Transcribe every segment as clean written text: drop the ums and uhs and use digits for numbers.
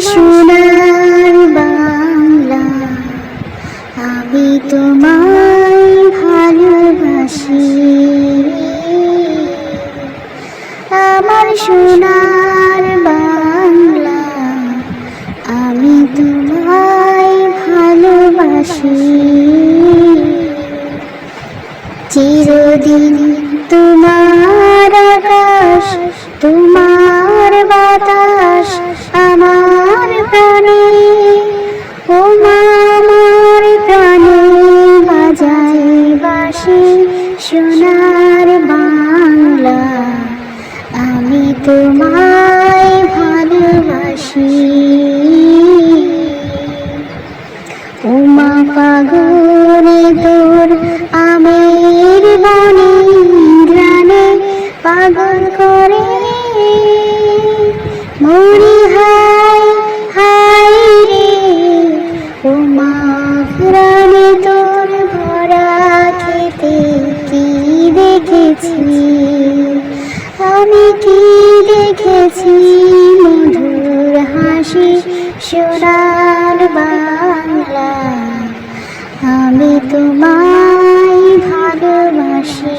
সোনার বাংলা, আমি তোমায় ভালোবাসি। আমার সোনার বাংলা, আমি তোমায় ভালোবাসি। চিরদিন তোমার আকাশ, তোমার বাতাস আমার প্রাণে, ও মা আমার প্রাণে বাজায় বাঁশি। সোনার বাংলা, আমি তোমায় ভালোবাসি। ও মা পাগলে তোর আমের বনে গ্রানে পাগল করে মরি হায় হায় রে। ও মা গ্রানে তোর ভরা খেতে কি দেখেছি, আমি কি দেখেছি মধুর হাসি। সোনার বাংলা, আমি তোমায় ভালোবাসি।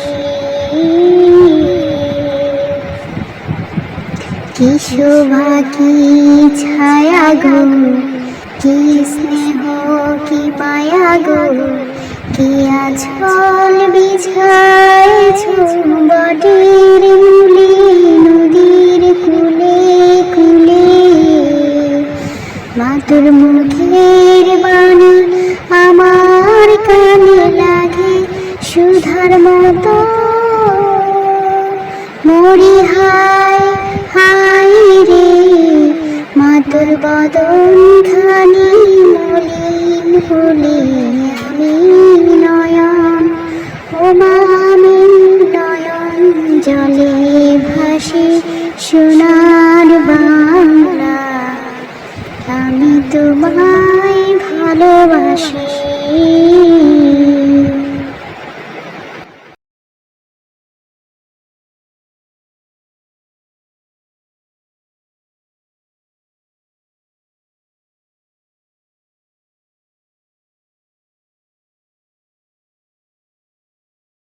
কি শোভা কি ছায়া গো, কি স্নেহ কি মায়া গো, কি আঁচল বিছাইছ বটের মূলে নদীর কূলে কূলে। মা তোর মুখের বাণী আমার কানে লাগে সুধার মতো, মরি হায় হায় রে। মা তোর বদন খানি মলিন হলে আমি নয়ন, ও মা আমি নয়ন জলে ভাসি। সোনার বাংলা, আমি তোমায় ভালোবাসি।